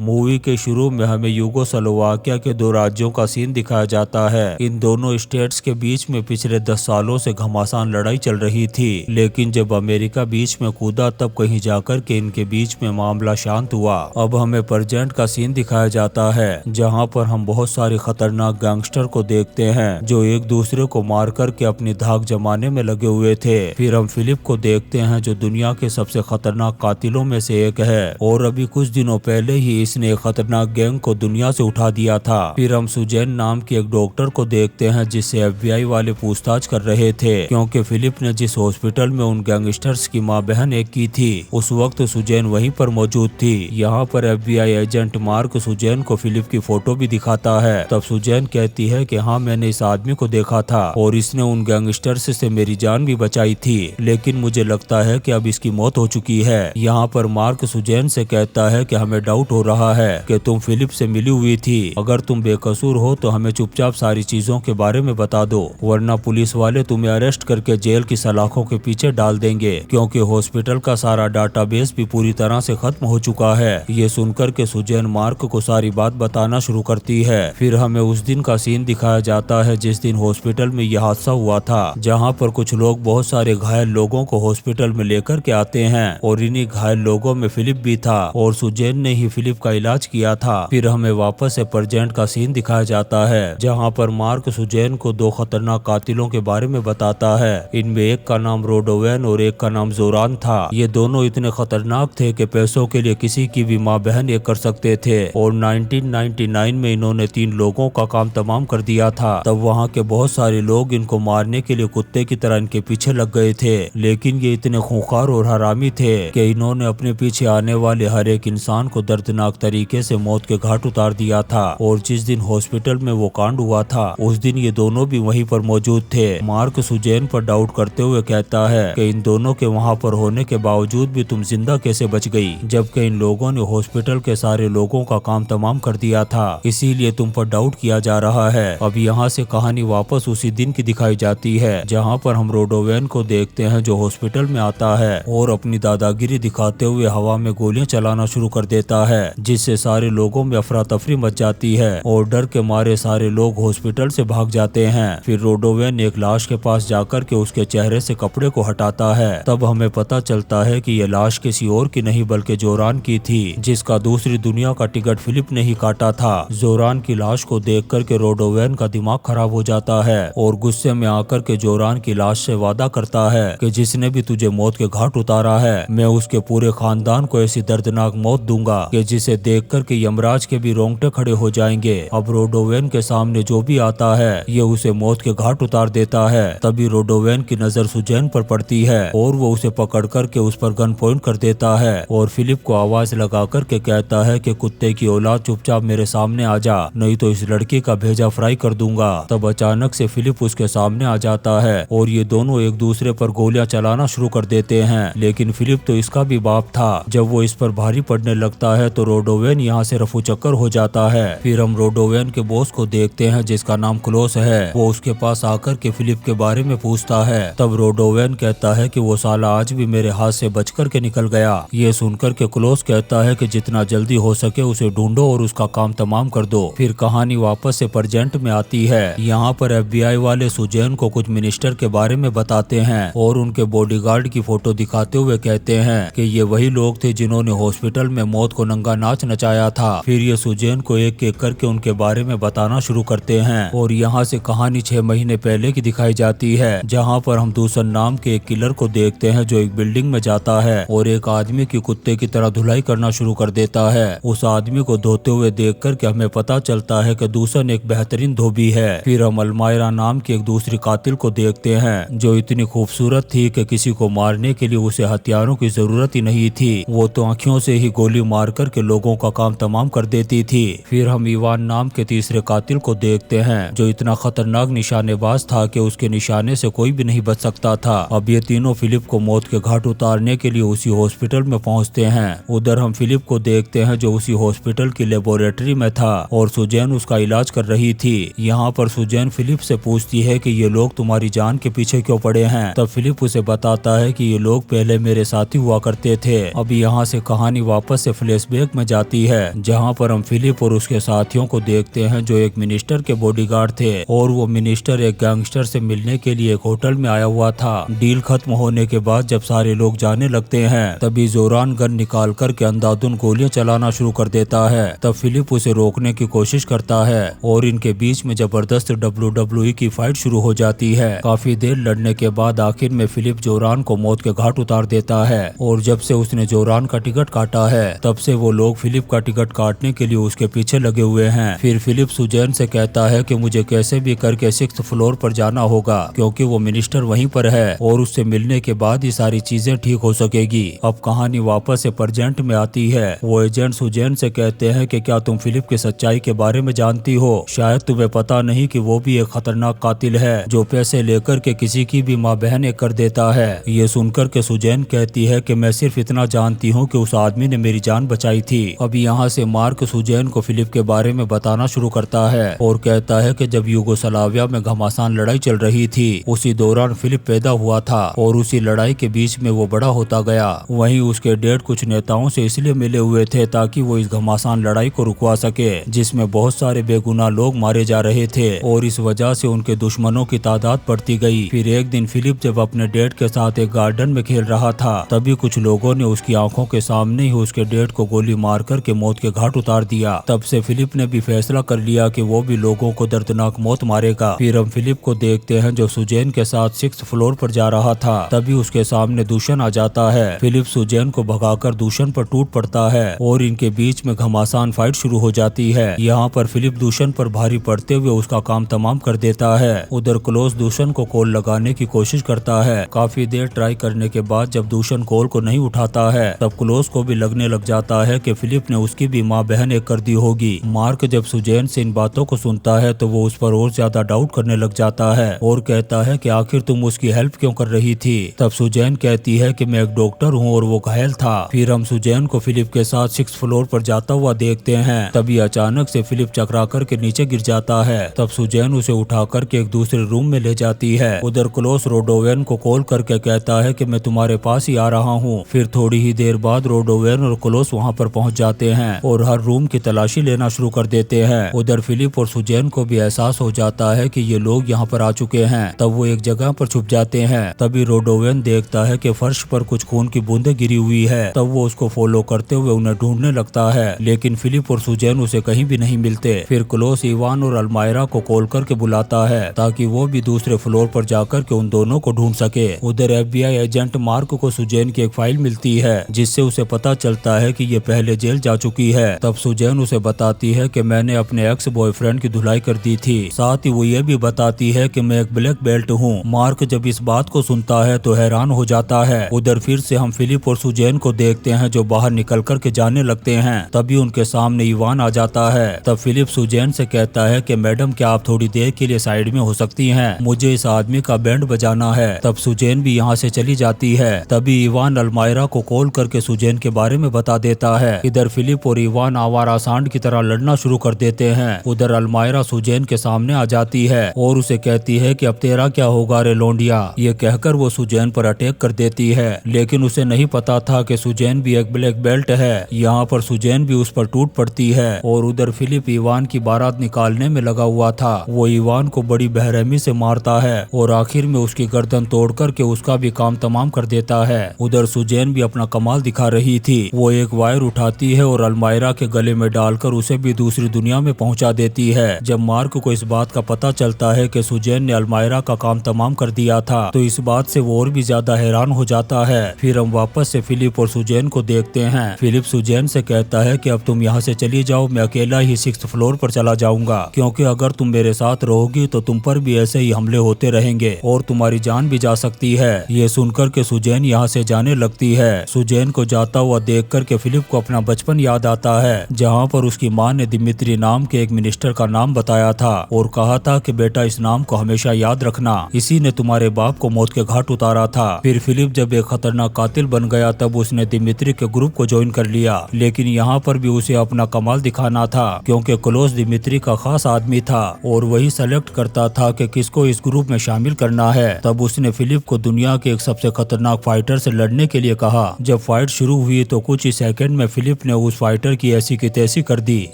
Movie के शुरू में हमें यूगोस्लोवाकिया के दो राज्यों का सीन दिखाया जाता है। इन दोनों स्टेट्स के बीच में पिछले 10 सालों से घमासान लड़ाई चल रही थी, लेकिन जब अमेरिका बीच में कूदा तब कहीं जाकर के इनके बीच में मामला शांत हुआ। अब हमें प्रेजेंट का सीन दिखाया जाता है, जहां पर हम बहुत सारे खतरनाक गैंगस्टर को देखते हैं जो एक दूसरे को मार करके अपनी धाक जमाने में लगे हुए थे। फिर हम फिलिप को देखते हैं जो दुनिया के सबसे खतरनाक कातिलों में से एक है और अभी कुछ दिनों पहले ही इसने एक खतरनाक गैंग को दुनिया से उठा दिया था। फिर हम सुजैन नाम के एक डॉक्टर को देखते हैं जिससे FBI वाले पूछताछ कर रहे थे, क्योंकि फिलिप ने जिस हॉस्पिटल में उन गैंगस्टर्स की मां बहन एक की थी उस वक्त सुजैन वहीं पर मौजूद थी। यहाँ पर FBI एजेंट मार्क सुजैन को फिलिप की फोटो भी दिखाता है। तब सुजैन कहती है कि हाँ, मैंने इस आदमी को देखा था और इसने उन गैंगस्टर्स से मेरी जान भी बचाई थी, लेकिन मुझे लगता है कि अब इसकी मौत हो चुकी है। यहाँ पर मार्क सुजैन से कहता है कि हमें डाउट हो रहा है कि तुम फिलिप से मिली हुई थी। अगर तुम बेकसूर हो तो हमें चुपचाप सारी चीजों के बारे में बता दो, वरना पुलिस वाले तुम्हें अरेस्ट करके जेल की सलाखों के पीछे डाल देंगे, क्योंकि हॉस्पिटल का सारा डाटाबेस भी पूरी तरह से खत्म हो चुका है। ये सुनकर के सुजैन मार्क को सारी बात बताना शुरू करती है। फिर हमें उस दिन का सीन दिखाया जाता है जिस दिन हॉस्पिटल में यह हादसा हुआ था, जहाँ पर कुछ लोग बहुत सारे घायल लोगों को हॉस्पिटल में लेकर के आते हैं और इन्हीं घायल लोगों में फिलिप भी था और सुजैन ने ही फिलिप का इलाज किया था। फिर हमें वापस से प्रेजेंट का सीन दिखाया जाता है, जहां पर मार्क सुजैन को दो खतरनाक कातिलों के बारे में बताता है। इनमें एक का नाम रोडोवेन और एक का नाम जोरान था। ये दोनों इतने खतरनाक थे कि पैसों के लिए किसी की भी मां बहन ये कर सकते थे और 1999 में इन्होंने 3 लोगों का काम तमाम कर दिया था। तब वहाँ के बहुत सारे लोग इनको मारने के लिए कुत्ते की तरह इनके पीछे लग गए थे, लेकिन ये इतने खूंखार और हरामी थे कि इन्होंने अपने पीछे आने वाले हर एक इंसान को दर्दनाक तरीके से मौत के घाट उतार दिया था। और जिस दिन हॉस्पिटल में वो कांड हुआ था उस दिन ये दोनों भी वहीं पर मौजूद थे। मार्क सुजैन पर डाउट करते हुए कहता है कि इन दोनों के वहाँ पर होने के बावजूद भी तुम जिंदा कैसे बच गई, जबकि इन लोगों ने हॉस्पिटल के सारे लोगों का काम तमाम कर दिया था, इसीलिए तुम पर डाउट किया जा रहा है। अब यहाँ से कहानी वापस उसी दिन की दिखाई जाती है, जहाँ पर हम रोडोवेन को देखते हैं जो हॉस्पिटल में आता है और अपनी दादागिरी दिखाते हुए हवा में गोलियां चलाना शुरू कर देता है, जिससे सारे लोगों में अफरा तफरी मच जाती है और डर के मारे सारे लोग हॉस्पिटल से भाग जाते हैं। फिर रोडोवेन एक लाश के पास जाकर के उसके चेहरे से कपड़े को हटाता है। तब हमें पता चलता है कि यह लाश किसी और की नहीं बल्कि जोरान की थी, जिसका दूसरी दुनिया का टिकट फिलिप ने ही काटा था। जोरान की लाश को देख कर के रोडोवेन का दिमाग खराब हो जाता है और गुस्से में आकर के जोरान की लाश से वादा करता है कि जिसने भी तुझे मौत के घाट उतारा है मैं उसके पूरे खानदान को ऐसी दर्दनाक मौत दूंगा कि जिसे देख कर के यमराज के भी रोंगटे खड़े हो जाएंगे। अब रोडोवेन के सामने जो भी आता है ये उसे मौत के घाट उतार देता है। तभी रोडोवेन की नजर सुजैन पर पड़ती है और वो उसे पकड़ कर के उस पर गन पॉइंट कर देता है और फिलिप को आवाज लगा कर के कहता है कि कुत्ते की औलाद चुपचाप मेरे सामने आ जा, नहीं तो इस लड़की का भेजा फ्राई कर दूंगा। तब अचानक से फिलिप उसके सामने आ जाता है और ये दोनों एक दूसरे पर गोलियां चलाना शुरू कर देते हैं, लेकिन फिलिप तो इसका भी बाप था। जब वो इस पर भारी पड़ने लगता है तो रोडोवेन यहाँ से रफू चक्कर हो जाता है। फिर हम रोडोवेन के बॉस को देखते हैं जिसका नाम क्लोस है। वो उसके पास आकर के फिलिप के बारे में पूछता है। तब रोडोवेन कहता है कि वो साला आज भी मेरे हाथ से बच कर के निकल गया। ये सुनकर के क्लोस कहता है कि जितना जल्दी हो सके उसे ढूंढो और उसका काम तमाम कर दो। फिर कहानी वापस से प्रेजेंट में आती है। यहाँ पर FBI वाले सुजैन को कुछ मिनिस्टर के बारे में बताते हैं और उनके बॉडीगार्ड की फोटो दिखाते हुए कहते हैं कि ये वही लोग थे जिन्होंने हॉस्पिटल में मौत को नंगा नाच नचाया था। फिर ये सुजैन को एक एक करके उनके बारे में बताना शुरू करते हैं और यहाँ से कहानी 6 महीने पहले की दिखाई जाती है, जहाँ पर हम दूसर नाम के एक किलर को देखते हैं जो एक बिल्डिंग में जाता है और एक आदमी की कुत्ते की तरह धुलाई करना शुरू कर देता है। उस आदमी को धोते हुए देख कर के हमें पता चलता है कि दूसर एक बेहतरीन धोबी है। फिर हम अलमायरा नाम की एक दूसरी कातिल को देखते हैं जो इतनी खूबसूरत थी कि किसी को मारने के लिए उसे हथियारों की जरूरत ही नहीं थी। वो तो आंखों से ही गोली मार कर के लोगों का काम तमाम कर देती थी। फिर हम इवान नाम के तीसरे कातिल को देखते हैं जो इतना खतरनाक निशानेबाज था कि उसके निशाने से कोई भी नहीं बच सकता था। अब ये तीनों फिलिप को मौत के घाट उतारने के लिए उसी हॉस्पिटल में पहुंचते हैं। उधर हम फिलिप को देखते हैं जो उसी हॉस्पिटल की लेबोरेटरी में था और सुजैन उसका इलाज कर रही थी। यहाँ पर सुजैन फिलिप से पूछती है कि ये लोग तुम्हारी जान के पीछे क्यों पड़े हैं। तब फिलिप उसे बताता है कि ये लोग पहले मेरे साथी हुआ करते थे। अब यहाँ से कहानी वापस से फ्लैशबैक में जाती है, जहाँ पर हम फिलिप और उसके साथियों को देखते हैं जो एक मिनिस्टर के बॉडीगार्ड थे और वो मिनिस्टर एक गैंगस्टर से मिलने के लिए एक होटल में आया हुआ था। डील खत्म होने के बाद जब सारे लोग जाने लगते हैं तभी जोरान गन निकाल कर के अंधाधुंध गोलियां चलाना शुरू कर देता है। तब फिलिप उसे रोकने की कोशिश करता है और इनके बीच में जबरदस्त WWE की फाइट शुरू हो जाती है। काफी देर लड़ने के बाद आखिर में फिलिप जोरान को मौत के घाट उतार देता है और जब से उसने जोरान का टिकट काटा है तब से वो लोग फिलिप का टिकट काटने के लिए उसके पीछे लगे हुए हैं। फिर फिलिप सुजैन से कहता है कि मुझे कैसे भी करके 6th फ्लोर पर जाना होगा क्योंकि वो मिनिस्टर वहीं पर है और उससे मिलने के बाद ही सारी चीजें ठीक हो सकेगी। अब कहानी वापस से प्रेजेंट में आती है। वो एजेंट सुजैन से कहते हैं कि क्या तुम फिलिप की सच्चाई के बारे में जानती हो? शायद तुम्हें पता नहीं कि वो भी एक खतरनाक कातिल है जो पैसे लेकर के किसी की भी माँ बहन कर देता है। ये सुनकर के सुजैन कहती है कि मैं सिर्फ इतना जानती हूँ कि उस आदमी ने मेरी जान बचाई थी। अब यहाँ से मार्क सुजैन को फिलिप के बारे में बताना शुरू करता है और कहता है कि जब यूगोस्लाविया में घमासान लड़ाई चल रही थी उसी दौरान फिलिप पैदा हुआ था और उसी लड़ाई के बीच में वो बड़ा होता गया। वहीं उसके डैड कुछ नेताओं से इसलिए मिले हुए थे ताकि वो इस घमासान लड़ाई को रुकवा सके जिसमें बहुत सारे बेगुनाह लोग मारे जा रहे थे और इस वजह से उनके दुश्मनों की तादाद बढ़ती गई। फिर एक दिन फिलिप जब अपने डैड के साथ एक गार्डन में खेल रहा था तभी कुछ लोगों ने उसकी आंखों के सामने ही उसके डैड को गोली मार कर के मौत के घाट उतार दिया। तब से फिलिप ने भी फैसला कर लिया कि वो भी लोगों को दर्दनाक मौत मारेगा। फिर हम फिलिप को देखते हैं जो सुजैन के साथ 6th फ्लोर पर जा रहा था। तभी उसके सामने दूषण आ जाता है। फिलिप सुजैन को भगाकर दूषण पर टूट पड़ता है और इनके बीच में घमासान फाइट शुरू हो जाती है। यहाँ पर फिलिप दूषण पर भारी पड़ते हुए उसका काम तमाम कर देता है। उधर क्लोज दूषण को कॉल लगाने की कोशिश करता है। काफी देर ट्राई करने के बाद जब दूषण कॉल को नहीं उठाता है तब क्लोज को भी लगने लग जाता है कि फिलिप ने उसकी भी माँ बहन एक कर दी होगी। मार्क जब सुजैन से इन बातों को सुनता है तो वो उस पर और ज्यादा डाउट करने लग जाता है और कहता है कि आखिर तुम उसकी हेल्प क्यों कर रही थी? तब सुजैन कहती है कि मैं एक डॉक्टर हूँ और वो घायल था। फिर हम सुजैन को फिलिप के साथ 6th फ्लोर पर जाता हुआ देखते हैं। तभी अचानक से फिलिप चकरा कर के नीचे गिर जाता है। तब सुजैन उसे उठा करके एक दूसरे रूम में ले जाती है। उधर क्लोस रोडोवेन को कॉल करके कहता है कि मैं तुम्हारे पास ही आ रहा हूँ। फिर थोड़ी ही देर बाद रोडोवेन और क्लोस वहाँ पर पहुँच जाते हैं और हर रूम की तलाशी लेना शुरू कर देते हैं। उधर फिलिप और सुजैन को भी एहसास हो जाता है कि ये लोग यहाँ पर आ चुके हैं। तब वो एक जगह पर छुप जाते हैं। तभी रोडोवेन देखता है कि फर्श पर कुछ खून की बूंदें गिरी हुई है। तब वो उसको फॉलो करते हुए उन्हें ढूंढने लगता है लेकिन फिलिप और सुजैन उसे कहीं भी नहीं मिलते। फिर क्लोस इवान और अल्मायरा को कॉल करके बुलाता है ताकि वो भी दूसरे फ्लोर पर जाकर के उन दोनों को ढूंढ सके। उधर FBI एजेंट मार्क को सुजैन की एक फाइल मिलती है जिससे उसे पता चलता है कि ये पहले जेल जा चुकी है। तब सुजैन उसे बताती है कि मैंने अपने एक्स बॉयफ्रेंड की धुलाई कर दी थी। साथ ही वो ये भी बताती है कि मैं एक ब्लैक बेल्ट हूँ। मार्क जब इस बात को सुनता है तो हैरान हो जाता है। उधर फिर से हम फिलिप और सुजैन को देखते हैं जो बाहर निकल कर के जाने लगते हैं। तभी उनके सामने इवान आ जाता है। तब फिलिप सुजैन से कहता है कि मैडम क्या आप थोड़ी देर के लिए साइड में हो सकती हैं? मुझे इस आदमी का बैंड बजाना है। तब सुजैन भी यहाँ से चली जाती है। तभी इवान अल्मायरा को कॉल करके सुजैन के बारे में बता देता है। इधर फिलिप और इवान आवारा सांड की तरह लड़ना शुरू कर देते हैं। उधर अल्मायरा सुजैन के सामने आ जाती है और उसे कहती है कि अब तेरा क्या होगा रे लोंडिया। ये कहकर वो सुजैन पर अटैक कर देती है लेकिन उसे नहीं पता था कि सुजैन भी एक ब्लैक बेल्ट है। यहाँ पर सुजैन भी उस पर टूट पड़ती है और उधर फिलिप इवान की बारात निकालने में लगा हुआ था। वो इवान को बड़ी बेरहमी से मारता है और आखिर में उसकी गर्दन तोड़ करके उसका भी काम तमाम कर देता है। उधर सुजैन भी अपना कमाल दिखा रही थी। वो एक वायर उठाती है और अल्मायरा के गले में डालकर उसे भी दूसरी दुनिया में पहुंचा देती है। जब मार्क को इस बात का पता चलता है कि सुजैन ने अल्मायरा का काम तमाम कर दिया था तो इस बात से वो और भी ज्यादा हैरान हो जाता है। फिर हम वापस से फिलिप और सुजैन को देखते हैं। फिलिप सुजैन से कहता है कि अब तुम यहाँ से चली जाओ, मैं अकेला ही 6th फ्लोर पर चला जाऊंगा क्योंकि अगर तुम मेरे साथ रहोगी तो तुम पर भी ऐसे ही हमले होते रहेंगे और तुम्हारी जान भी जा सकती है। ये सुनकर के सुजैन यहाँ से जाने लगती है। सुजैन को जाता हुआ देख कर के फिलिप को अपना बचपन याद आता है जहाँ पर उसकी माँ ने दिमित्री नाम के एक मिनिस्टर का नाम बताया था और कहा था कि बेटा इस नाम को हमेशा याद रखना, इसी ने तुम्हारे बाप को मौत के घाट उतारा था। फिर फिलिप जब एक खतरनाक कातिल बन गया तब उसने दिमित्री के ग्रुप को ज्वाइन कर लिया लेकिन यहाँ पर भी उसे अपना कमाल दिखाना था क्योंकि क्लोस दिमित्री का खास आदमी था और वही सेलेक्ट करता था कि किसको इस ग्रुप में शामिल करना है। तब उसने फिलिप को दुनिया के एक सबसे खतरनाक फाइटर से लड़ने के लिए कहा। जब फाइट शुरू हुई तो कुछ ही सेकंड में फिलिप फिलिप ने उस फाइटर की ऐसी की तैसी कर दी।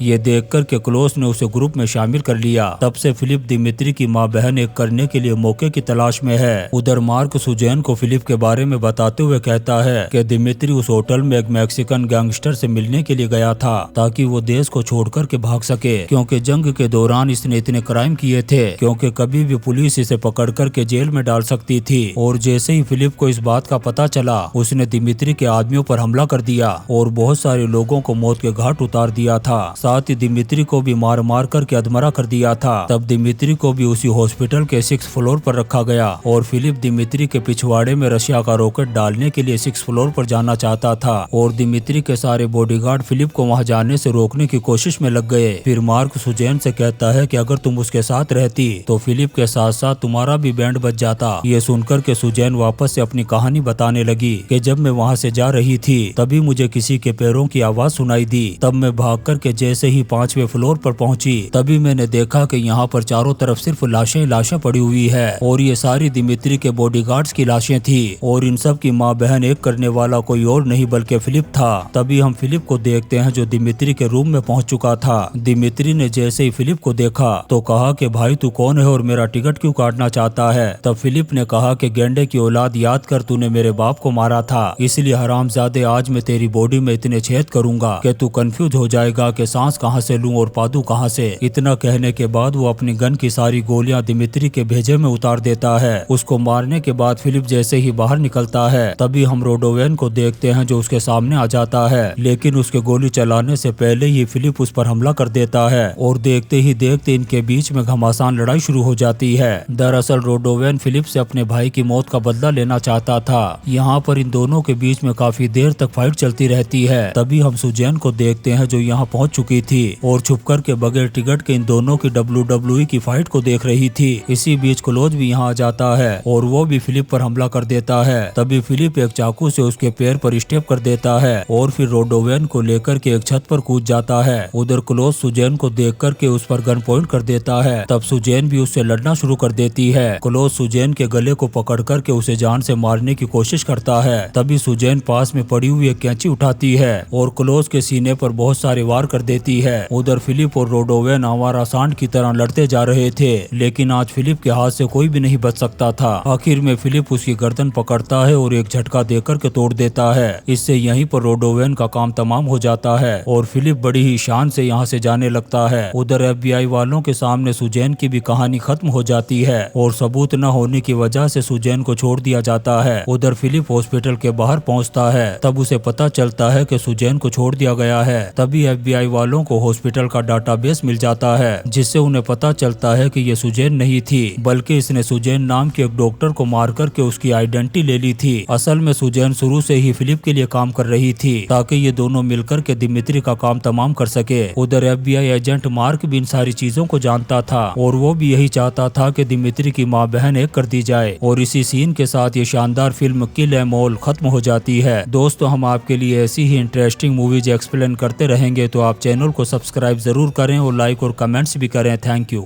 ये देख कर के क्लोस ने उसे ग्रुप में शामिल कर लिया। तब से फिलिप दिमित्री की माँ बहन एक करने के लिए मौके की तलाश में है। उधर मार्क सुजैन को फिलिप के बारे में बताते हुए कहता है कि दिमित्री उस होटल में एक मैक्सिकन गैंगस्टर से मिलने के लिए गया था ताकि वो देश को छोड़कर के भाग सके, क्योंकि जंग के दौरान इसने इतने क्राइम किए थे क्योंकि कभी भी पुलिस इसे पकड़ कर के जेल में डाल सकती थी। और जैसे ही फिलिप को इस बात का पता चला उसने दिमित्री के आदमियों पर हमला कर दिया और बहुत सारे लोगों को मौत के घाट उतार दिया था। साथ ही दिमित्री को भी मार मार कर के अधमरा कर दिया था। तब दिमित्री को भी उसी हॉस्पिटल के 6th फ्लोर पर रखा गया और फिलिप दिमित्री के पिछवाड़े में रशिया का रॉकेट डालने के लिए 6th फ्लोर पर जाना चाहता था और दिमित्री के सारे बॉडीगार्ड फिलिप को वहां जाने से रोकने की कोशिश में लग गए। फिर मार्क सुजैन से कहता है कि अगर तुम उसके साथ रहती तो फिलिप के साथ साथ तुम्हारा भी बैंड बज जाता। ये सुनकर के सुजैन वापस से अपनी कहानी बताने लगी कि जब मैं वहां से जा रही थी तभी मुझे किसी के पैरों की आवाज सुनाई दी। तब मैं भाग कर के जैसे ही 5वें फ्लोर पर पहुंची तभी मैंने देखा कि यहाँ पर चारों तरफ सिर्फ लाशें लाशें पड़ी हुई है और ये सारी दिमित्री के बॉडीगार्ड्स की लाशें थी और इन सब की माँ बहन एक करने वाला कोई और नहीं बल्कि फिलिप था। तभी हम फिलिप को देखते हैं जो दिमित्री के रूम में पहुंच चुका था। दिमित्री ने जैसे ही फिलिप को देखा तो कहा कि भाई तू कौन है और मेरा टिकट क्यों काटना चाहता है। तब फिलिप ने कहा कि गेंडे की औलाद याद कर, तूने मेरे बाप को मारा था, इसलिए हरामजादे आज मैं तेरी बॉडी में इतने छेद करूंगा कि तू कंफ्यूज हो जाएगा कि सांस कहां से लूं और पादू कहां से। इतना कहने के बाद वो अपनी गन की सारी गोलियां दिमित्री के भेजे में उतार देता है। उसको मारने के बाद फिलिप जैसे ही बाहर निकलता है तभी हम रोडोवेन को देखते हैं जो उसके सामने आ जाता है, लेकिन उसके गोली चलाने से पहले ही फिलिप उस पर हमला कर देता है और देखते ही देखते इनके बीच में घमासान लड़ाई शुरू हो जाती है। दरअसल रोडोवेन फिलिप से अपने भाई की मौत का बदला लेना चाहता था। यहाँ पर इन दोनों के बीच में काफी देर तक फाइट चलती रहती है। तभी हम सुजैन को देखते हैं जो यहाँ पहुँच चुकी थी और छुप कर के बगैर टिकट के इन दोनों की WWE की फाइट को देख रही थी। इसी बीच क्लोज भी यहाँ आ जाता है और वो भी फिलिप पर हमला कर देता है। तभी फिलिप एक चाकू से उसके पैर पर स्टेप कर देता है और फिर रोडोवेन को लेकर के एक छत पर कूद जाता है। उधर क्लोज सुजैन को देख कर के उस पर गन पॉइंट कर देता है। तब सुजैन भी उससे लड़ना शुरू कर देती है। क्लोज सुजैन के गले को पकड़ कर के उसे जान से मारने की कोशिश करता है। तभी सुजैन पास में पड़ी हुई एक कैंची उठाती है और क्लोज के सीने पर बहुत सारे वार कर देती है। उधर फिलिप और रोडोवेन आवारा सांड की तरह लड़ते जा रहे थे, लेकिन आज फिलिप के हाथ से कोई भी नहीं बच सकता था। आखिर में फिलिप उसकी गर्दन पकड़ता है और एक झटका देकर के तोड़ देता है। इससे यहीं पर रोडोवेन का काम तमाम हो जाता है और फिलिप बड़ी ही शान से यहाँ से जाने लगता है। उधर FBI वालों के सामने सुजैन की भी कहानी खत्म हो जाती है और सबूत न होने की वजह से सुजैन को छोड़ दिया जाता है। उधर फिलिप हॉस्पिटल के बाहर पहुंचता है। तब उसे पता चलता है कि सुजैन को छोड़ दिया गया है। तभी FBI वालों को हॉस्पिटल का डाटाबेस मिल जाता है जिससे उन्हें पता चलता है कि ये सुजैन नहीं थी बल्कि इसने सुजैन नाम के एक डॉक्टर को मार करके उसकी आइडेंटिटी ले ली थी। असल में सुजैन शुरू से ही फिलिप के लिए काम कर रही थी ताकि ये दोनों मिलकर के दिमित्री का काम तमाम कर सके। उधर FBI एजेंट मार्क भी इन सारी चीजों को जानता था और वो भी यही चाहता था कि दिमित्री की माँ बहन एक कर दी जाए। और इसी सीन के साथ ये शानदार फिल्म किल एम ऑल खत्म हो जाती है। दोस्तों हम आपके लिए ऐसी ही इंटरेस्टिंग मूवीज एक्सप्लेन करते रहेंगे, तो आप चैनल को सब्सक्राइब जरूर करें और लाइक और कमेंट्स भी करें। Thank you.